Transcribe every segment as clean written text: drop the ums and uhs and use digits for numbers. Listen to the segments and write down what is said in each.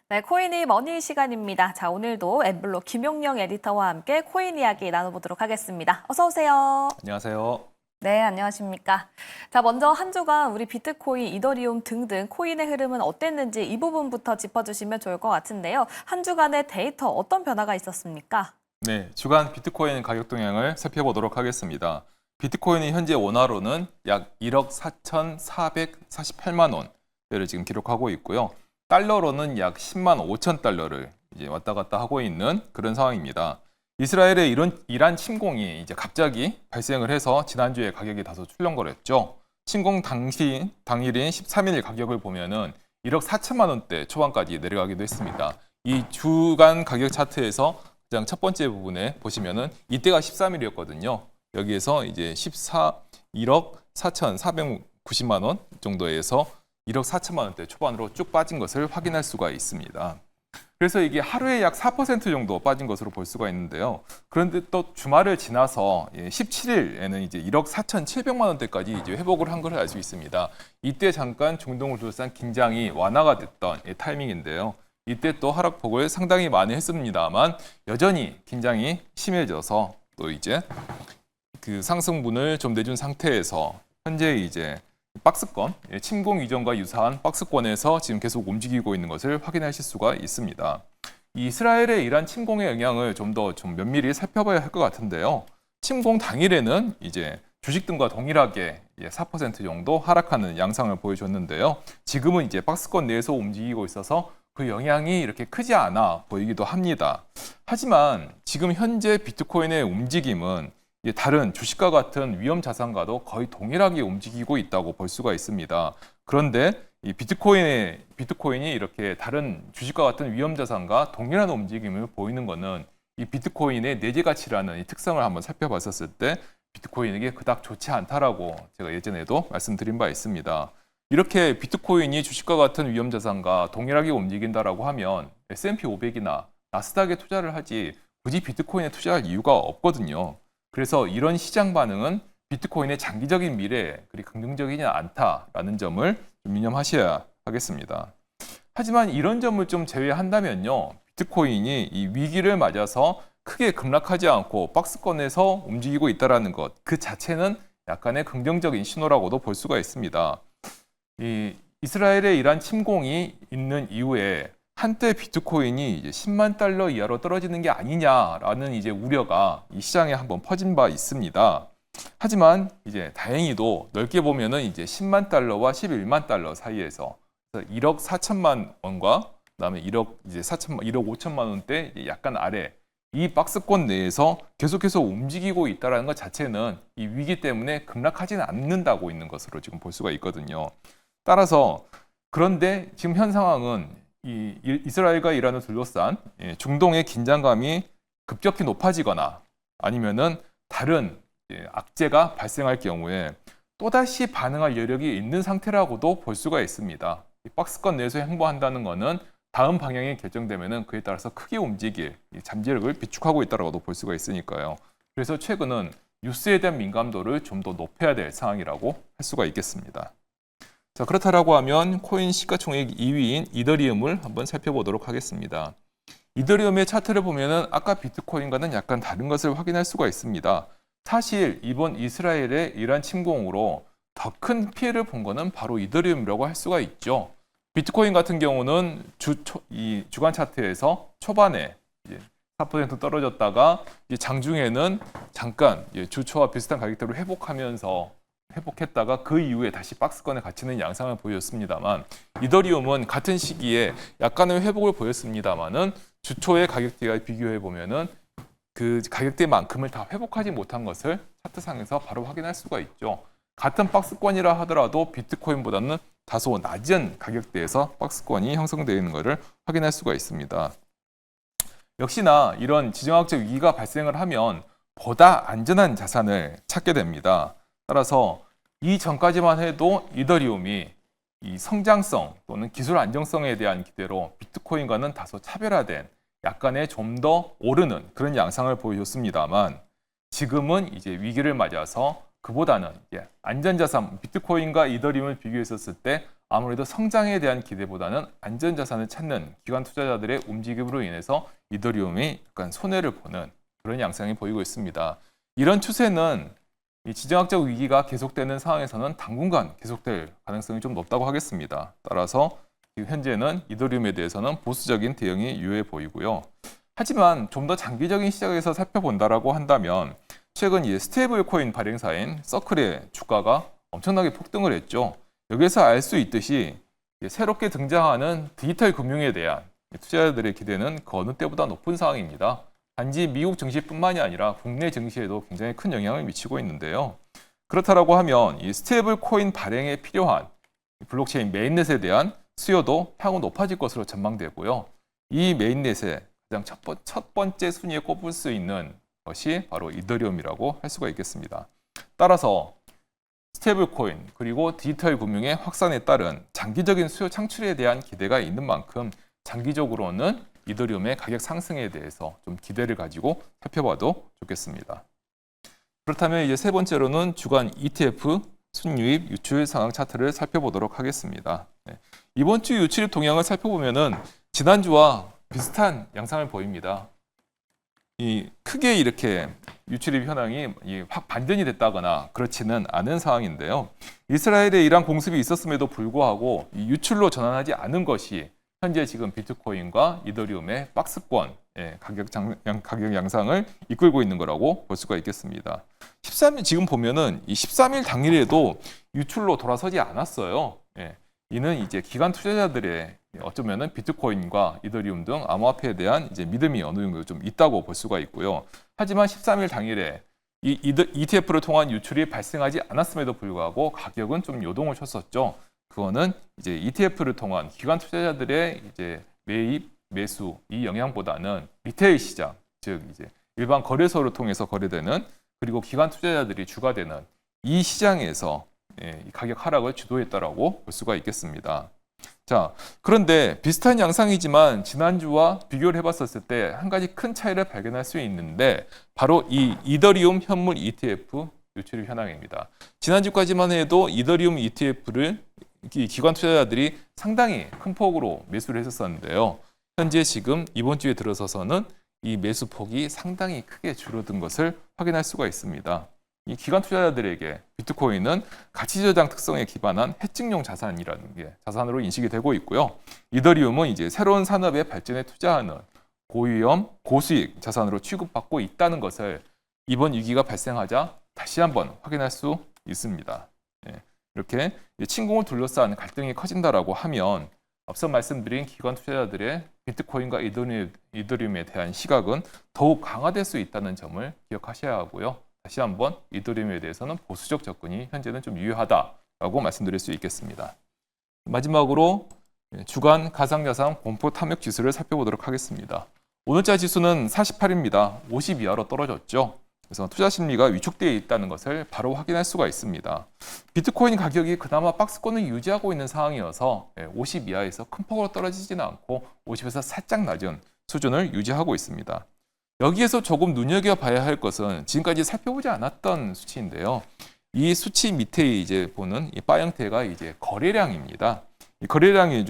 네, 코인이 머니 시간입니다. 자, 오늘도 엠블록 김용영 에디터와 함께 코인 이야기 나눠보도록 하겠습니다. 어서 오세요. 안녕하세요. 네, 안녕하십니까. 자, 먼저 한 주간 우리 비트코인, 이더리움 등등 코인의 흐름은 어땠는지 이 부분부터 짚어주시면 좋을 것 같은데요. 한 주간의 데이터 어떤 변화가 있었습니까? 네, 주간 비트코인 가격 동향을 살펴보도록 하겠습니다. 비트코인이 현재 원화로는 약 1억 4,448만 원대를 지금 기록하고 있고요. 달러로는 약 10만 5천 달러를 이제 왔다 갔다 하고 있는 그런 상황입니다. 이스라엘의 이란 침공이 이제 갑자기 발생을 해서 지난주에 가격이 다소 출렁거렸죠. 침공 당일인 13일 가격을 보면은 1억 4천만 원대 초반까지 내려가기도 했습니다. 이 주간 가격 차트에서 가장 첫 번째 부분에 보시면은 이때가 13일이었거든요. 여기에서 이제 1억 4,490만 원 정도에서 1억 4천만 원대 초반으로 쭉 빠진 것을 확인할 수가 있습니다. 그래서 이게 하루에 약 4% 정도 빠진 것으로 볼 수가 있는데요. 그런데 또 주말을 지나서 17일에는 이제 1억 4,700만 원대까지 이제 회복을 한 것을 알 수 있습니다. 이때 잠깐 중동을 둘러싼 긴장이 완화가 됐던 타이밍인데요. 이때 또 하락폭을 상당히 많이 했습니다만 여전히 긴장이 심해져서 또 이제 그 상승분을 좀 내준 상태에서 현재 이제 박스권, 침공 이전과 유사한 박스권에서 지금 계속 움직이고 있는 것을 확인하실 수가 있습니다. 이스라엘의 이란 침공의 영향을 좀 더 면밀히 살펴봐야 할 것 같은데요. 침공 당일에는 이제 주식 등과 동일하게 4% 정도 하락하는 양상을 보여줬는데요. 지금은 이제 박스권 내에서 움직이고 있어서 그 영향이 이렇게 크지 않아 보이기도 합니다. 하지만 지금 현재 비트코인의 움직임은 다른 주식과 같은 위험 자산과도 거의 동일하게 움직이고 있다고 볼 수가 있습니다. 그런데 이 비트코인이 이렇게 다른 주식과 같은 위험 자산과 동일한 움직임을 보이는 것은 이 비트코인의 내재 가치라는 이 특성을 한번 살펴봤었을 때 비트코인에게 그닥 좋지 않다라고 제가 예전에도 말씀드린 바 있습니다. 이렇게 비트코인이 주식과 같은 위험 자산과 동일하게 움직인다라고 하면 S&P 500이나 나스닥에 투자를 하지 굳이 비트코인에 투자할 이유가 없거든요. 그래서 이런 시장 반응은 비트코인의 장기적인 미래에 그리 긍정적이지 않다라는 점을 좀 유념하셔야 하겠습니다. 하지만 이런 점을 좀 제외한다면요. 비트코인이 이 위기를 맞아서 크게 급락하지 않고 박스권에서 움직이고 있다는 것, 그 자체는 약간의 긍정적인 신호라고도 볼 수가 있습니다. 이 이스라엘의 이란 침공이 있는 이후에 한때 비트코인이 이제 10만 달러 이하로 떨어지는 게 아니냐라는 이제 우려가 이 시장에 한번 퍼진 바 있습니다. 하지만 이제 다행히도 넓게 보면은 이제 10만 달러와 11만 달러 사이에서 1억 4천만 원과 그다음에 1억 5천만 원대 약간 아래 이 박스권 내에서 계속해서 움직이고 있다는 것 자체는 이 위기 때문에 급락하지는 않는다고 있는 것으로 지금 볼 수가 있거든요. 따라서 그런데 지금 현 상황은 이 이스라엘과 이란을 둘러싼 중동의 긴장감이 급격히 높아지거나 아니면은 다른 악재가 발생할 경우에 또다시 반응할 여력이 있는 상태라고도 볼 수가 있습니다. 이 박스권 내에서 행보한다는 것은 다음 방향이 결정되면은 그에 따라서 크게 움직일 잠재력을 비축하고 있다고도 볼 수가 있으니까요. 그래서 최근은 뉴스에 대한 민감도를 좀 더 높여야 될 상황이라고 할 수가 있겠습니다. 자, 그렇다라고 하면 코인 시가총액 2위인 이더리움을 한번 살펴보도록 하겠습니다. 이더리움의 차트를 보면은 아까 비트코인과는 약간 다른 것을 확인할 수가 있습니다. 사실 이번 이스라엘의 이란 침공으로 더 큰 피해를 본 거는 바로 이더리움이라고 할 수가 있죠. 비트코인 같은 경우는 주간 차트에서 초반에 4% 떨어졌다가 장중에는 잠깐 주초와 비슷한 가격대로 회복했다가 그 이후에 다시 박스권에 갇히는 양상을 보였습니다만 이더리움은 같은 시기에 약간의 회복을 보였습니다만은 주초의 가격대와 비교해 보면은 그 가격대만큼을 다 회복하지 못한 것을 차트상에서 바로 확인할 수가 있죠. 같은 박스권이라 하더라도 비트코인보다는 다소 낮은 가격대에서 박스권이 형성되어 있는 것을 확인할 수가 있습니다. 역시나 이런 지정학적 위기가 발생을 하면 보다 안전한 자산을 찾게 됩니다. 따라서 이전까지만 해도 이더리움이 이 성장성 또는 기술 안정성에 대한 기대로 비트코인과는 다소 차별화된 약간의 좀 더 오르는 그런 양상을 보여줬습니다만 지금은 이제 위기를 맞아서 그보다는 안전자산 비트코인과 이더리움을 비교했었을 때 아무래도 성장에 대한 기대보다는 안전자산을 찾는 기관 투자자들의 움직임으로 인해서 이더리움이 약간 손해를 보는 그런 양상이 보이고 있습니다. 이런 추세는 이 지정학적 위기가 계속되는 상황에서는 당분간 계속될 가능성이 좀 높다고 하겠습니다. 따라서 지금 현재는 이더리움에 대해서는 보수적인 대응이 유효해 보이고요. 하지만 좀 더 장기적인 시각에서 살펴본다라고 한다면 최근 이 스테이블 코인 발행사인 서클의 주가가 엄청나게 폭등을 했죠. 여기서 알 수 있듯이 새롭게 등장하는 디지털 금융에 대한 투자자들의 기대는 그 어느 때보다 높은 상황입니다. 단지 미국 증시뿐만이 아니라 국내 증시에도 굉장히 큰 영향을 미치고 있는데요. 그렇다라고 하면 이 스테이블 코인 발행에 필요한 블록체인 메인넷에 대한 수요도 향후 높아질 것으로 전망되고요. 이 메인넷의 가장 첫 번째 순위에 꼽을 수 있는 것이 바로 이더리움이라고 할 수가 있겠습니다. 따라서 스테이블 코인 그리고 디지털 금융의 확산에 따른 장기적인 수요 창출에 대한 기대가 있는 만큼 장기적으로는 이더리움의 가격 상승에 대해서 좀 기대를 가지고 살펴봐도 좋겠습니다. 그렇다면 이제 세 번째로는 주간 ETF 순유입 유출 상황 차트를 살펴보도록 하겠습니다. 이번 주 유출입 동향을 살펴보면은 지난주와 비슷한 양상을 보입니다. 이 크게 이렇게 유출입 현황이 확 반전이 됐다거나 그렇지는 않은 상황인데요. 이스라엘의 이란 공습이 있었음에도 불구하고 이 유출로 전환하지 않은 것이 현재 지금 비트코인과 이더리움의 박스권 가격 양상을 이끌고 있는 거라고 볼 수가 있겠습니다. 13일 지금 보면은 이 13일 당일에도 유출로 돌아서지 않았어요. 이는 이제 기관 투자자들의 어쩌면은 비트코인과 이더리움 등 암호화폐에 대한 이제 믿음이 어느 정도 좀 있다고 볼 수가 있고요. 하지만 13일 당일에 이 ETF를 통한 유출이 발생하지 않았음에도 불구하고 가격은 좀 요동을 쳤었죠. 그거는 이제 ETF를 통한 기관 투자자들의 이제 매입, 매수 이 영향보다는 리테일 시장, 즉 이제 일반 거래소를 통해서 거래되는 그리고 기관 투자자들이 주가 되는 이 시장에서 이 가격 하락을 주도했다라고 볼 수가 있겠습니다. 자, 그런데 비슷한 양상이지만 지난주와 비교를 해봤었을 때 한 가지 큰 차이를 발견할 수 있는데 바로 이 이더리움 현물 ETF 유출입 현황입니다. 지난주까지만 해도 이더리움 ETF를 기관 투자자들이 상당히 큰 폭으로 매수를 했었는데요. 현재 지금 이번 주에 들어서서는 이 매수 폭이 상당히 크게 줄어든 것을 확인할 수가 있습니다. 이 기관 투자자들에게 비트코인은 가치저장 특성에 기반한 해칭용 자산이라는 게 자산으로 인식이 되고 있고요. 이더리움은 이제 새로운 산업의 발전에 투자하는 고위험, 고수익 자산으로 취급받고 있다는 것을 이번 위기가 발생하자 다시 한번 확인할 수 있습니다. 이렇게 침공을 둘러싼 갈등이 커진다라고 하면 앞서 말씀드린 기관 투자자들의 비트코인과 이더리움에 대한 시각은 더욱 강화될 수 있다는 점을 기억하셔야 하고요. 다시 한번 이더리움에 대해서는 보수적 접근이 현재는 좀 유효하다라고 말씀드릴 수 있겠습니다. 마지막으로 주간 가상자산 공포 탐욕 지수를 살펴보도록 하겠습니다. 오늘자 지수는 48입니다. 50 이하로 떨어졌죠. 그래서 투자 심리가 위축되어 있다는 것을 바로 확인할 수가 있습니다. 비트코인 가격이 그나마 박스권을 유지하고 있는 상황이어서 50 이하에서 큰 폭으로 떨어지지는 않고 50에서 살짝 낮은 수준을 유지하고 있습니다. 여기에서 조금 눈여겨봐야 할 것은 지금까지 살펴보지 않았던 수치인데요. 이 수치 밑에 이제 보는 이 바 형태가 이제 거래량입니다. 이 거래량이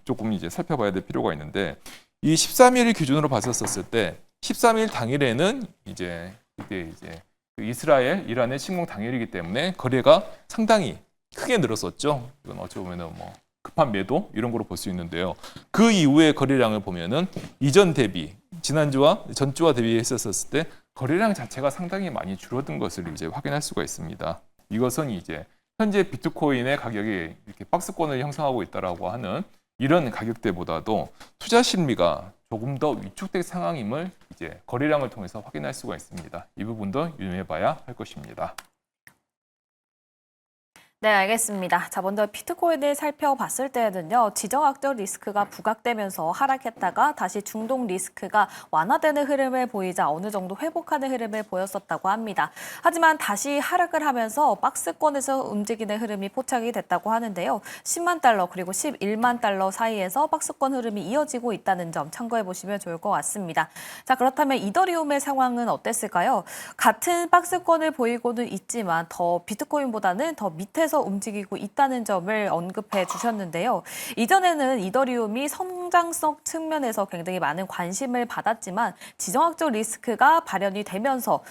조금 이제 살펴봐야 될 필요가 있는데 이 13일 기준으로 봤었을 때 13일 당일에는 이제 그때 이제 이스라엘, 이란의 침공 당일이기 때문에 거래가 상당히 크게 늘었었죠. 이건 어찌 보면은 뭐 급한 매도 이런 거로 볼 수 있는데요. 그 이후의 거래량을 보면은 이전 대비 지난주와 전주와 대비했었을 때 거래량 자체가 상당히 많이 줄어든 것을 이제 확인할 수가 있습니다. 이것은 이제 현재 비트코인의 가격이 이렇게 박스권을 형성하고 있다라고 하는 이런 가격대보다도 투자 심리가 조금 더 위축된 상황임을 이제 거래량을 통해서 확인할 수가 있습니다. 이 부분도 유념해봐야 할 것입니다. 네, 알겠습니다. 자, 먼저 비트코인을 살펴봤을 때는요, 지정학적 리스크가 부각되면서 하락했다가 다시 중동 리스크가 완화되는 흐름을 보이자 어느 정도 회복하는 흐름을 보였었다고 합니다. 하지만 다시 하락을 하면서 박스권에서 움직이는 흐름이 포착이 됐다고 하는데요. 10만 달러 그리고 11만 달러 사이에서 박스권 흐름이 이어지고 있다는 점 참고해 보시면 좋을 것 같습니다. 자, 그렇다면 이더리움의 상황은 어땠을까요? 같은 박스권을 보이고는 있지만 더 비트코인보다는 더 밑에서 상태에서 움직이고 있다는 점을 언급해 주셨는데요. 이전에는 이더리움이 성장성 측면에서 굉장히 많은 관심을 받았지만 지정학적 리스크가 발현이 되면서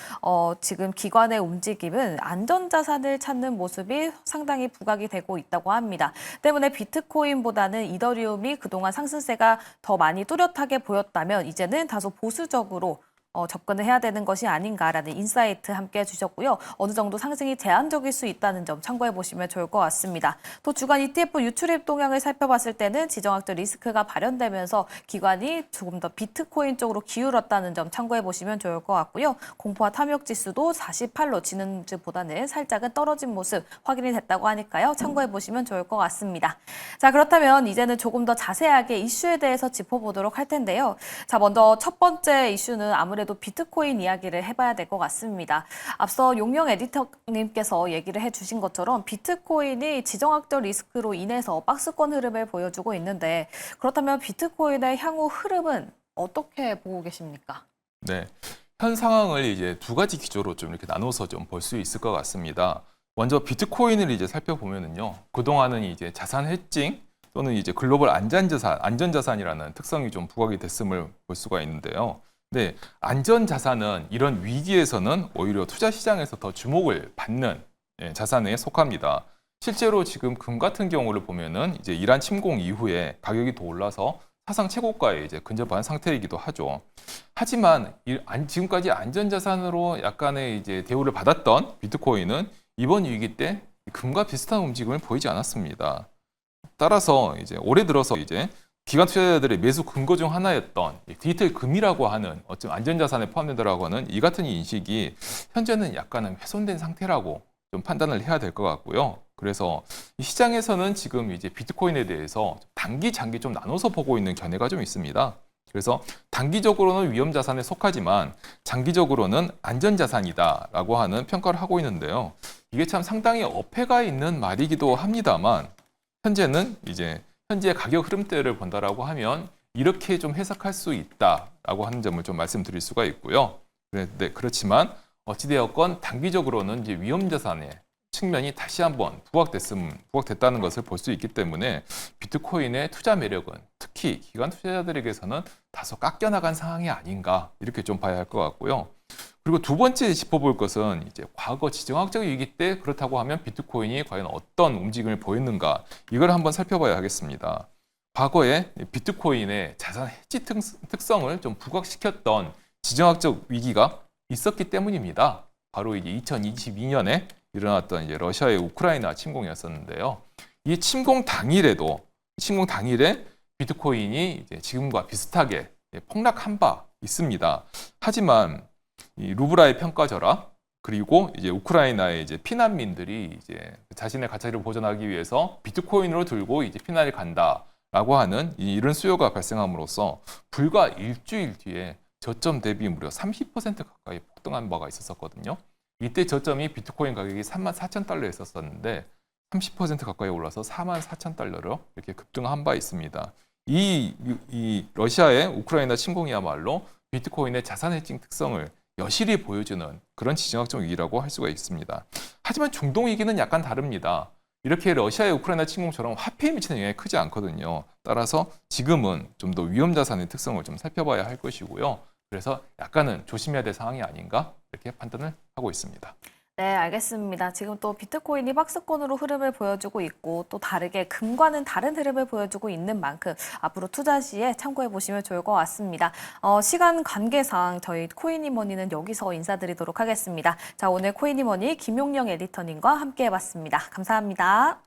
지금 기관의 움직임은 안전자산을 찾는 모습이 상당히 부각이 되고 있다고 합니다. 때문에 비트코인보다는 이더리움이 그동안 상승세가 더 많이 뚜렷하게 보였다면 이제는 다소 보수적으로 접근을 해야 되는 것이 아닌가라는 인사이트 함께 주셨고요. 어느 정도 상승이 제한적일 수 있다는 점 참고해 보시면 좋을 것 같습니다. 또 주간 ETF 유출입 동향을 살펴봤을 때는 지정학적 리스크가 발현되면서 기관이 조금 더 비트코인 쪽으로 기울었다는 점 참고해 보시면 좋을 것 같고요. 공포와 탐욕 지수도 48로 지난주보다는 살짝은 떨어진 모습 확인이 됐다고 하니까요. 참고해 보시면 좋을 것 같습니다. 자, 그렇다면 이제는 조금 더 자세하게 이슈에 대해서 짚어보도록 할 텐데요. 자, 먼저 첫 번째 이슈는 아무래도 비트코인 이야기를 해봐야 될 것 같습니다. 앞서 용영 에디터님께서 얘기를 해주신 것처럼 비트코인이 지정학적 리스크로 인해서 박스권 흐름을 보여주고 있는데 그렇다면 비트코인의 향후 흐름은 어떻게 보고 계십니까? 네, 현 상황을 이제 두 가지 기조로 좀 이렇게 나눠서 좀 볼 수 있을 것 같습니다. 먼저 비트코인을 이제 살펴보면은요, 그동안은 이제 자산 해칭 또는 이제 글로벌 안전자산이라는 특성이 좀 부각이 됐음을 볼 수가 있는데요. 네, 안전자산은 이런 위기에서는 오히려 투자 시장에서 더 주목을 받는 자산에 속합니다. 실제로 지금 금 같은 경우를 보면은 이제 이란 침공 이후에 가격이 더 올라서 사상 최고가에 이제 근접한 상태이기도 하죠. 하지만 지금까지 안전자산으로 약간의 이제 대우를 받았던 비트코인은 이번 위기 때 금과 비슷한 움직임을 보이지 않았습니다. 따라서 이제 올해 들어서 이제 기관 투자자들의 매수 근거 중 하나였던 디지털 금이라고 하는 어떤 안전자산에 포함된다라고 하는 이 같은 인식이 현재는 약간은 훼손된 상태라고 좀 판단을 해야 될 것 같고요. 그래서 이 시장에서는 지금 이제 비트코인에 대해서 단기, 장기 좀 나눠서 보고 있는 견해가 좀 있습니다. 그래서 단기적으로는 위험자산에 속하지만 장기적으로는 안전자산이다라고 하는 평가를 하고 있는데요. 이게 참 상당히 어폐가 있는 말이기도 합니다만 현재는 이제 현재 가격 흐름대를 본다라고 하면 이렇게 좀 해석할 수 있다라고 하는 점을 좀 말씀드릴 수가 있고요. 네, 그렇지만 어찌되었건 단기적으로는 이제 위험자산의 측면이 다시 한번 부각됐다는 것을 볼 수 있기 때문에 비트코인의 투자 매력은 특히 기관 투자자들에게서는 다소 깎여나간 상황이 아닌가 이렇게 좀 봐야 할 것 같고요. 그리고 두 번째 짚어볼 것은 이제 과거 지정학적 위기 때 그렇다고 하면 비트코인이 과연 어떤 움직임을 보였는가 이걸 한번 살펴봐야 하겠습니다. 과거에 비트코인의 자산 해지 특성을 좀 부각시켰던 지정학적 위기가 있었기 때문입니다. 바로 이제 2022년에 일어났던 이제 러시아의 우크라이나 침공이었었는데요. 이 침공 당일에 비트코인이 이제 지금과 비슷하게 폭락한 바 있습니다. 하지만 이 루브라의 평가절하 그리고 이제 우크라이나의 이제 피난민들이 이제 자신의 가치를 보존하기 위해서 비트코인으로 들고 이제 피난을 간다라고 하는 이런 수요가 발생함으로써 불과 일주일 뒤에 저점 대비 무려 30% 가까이 폭등한 바가 있었거든요. 이때 저점이 비트코인 가격이 34,000달러에 있었는데 30% 가까이 올라서 44,000달러로 이렇게 급등한 바 있습니다. 이 러시아의 우크라이나 침공이야말로 비트코인의 자산 해칭 특성을 여실히 보여주는 그런 지정학적 위기라고 할 수가 있습니다. 하지만 중동 위기는 약간 다릅니다. 이렇게 러시아의 우크라이나 침공처럼 화폐에 미치는 영향이 크지 않거든요. 따라서 지금은 좀 더 위험 자산의 특성을 좀 살펴봐야 할 것이고요. 그래서 약간은 조심해야 될 상황이 아닌가 이렇게 판단을 하고 있습니다. 네, 알겠습니다. 지금 또 비트코인이 박스권으로 흐름을 보여주고 있고 또 다르게 금과는 다른 흐름을 보여주고 있는 만큼 앞으로 투자 시에 참고해 보시면 좋을 것 같습니다. 시간 관계상 저희 코이니머니는 여기서 인사드리도록 하겠습니다. 자, 오늘 코이니머니 김용영 에디터님과 함께 해봤습니다. 감사합니다.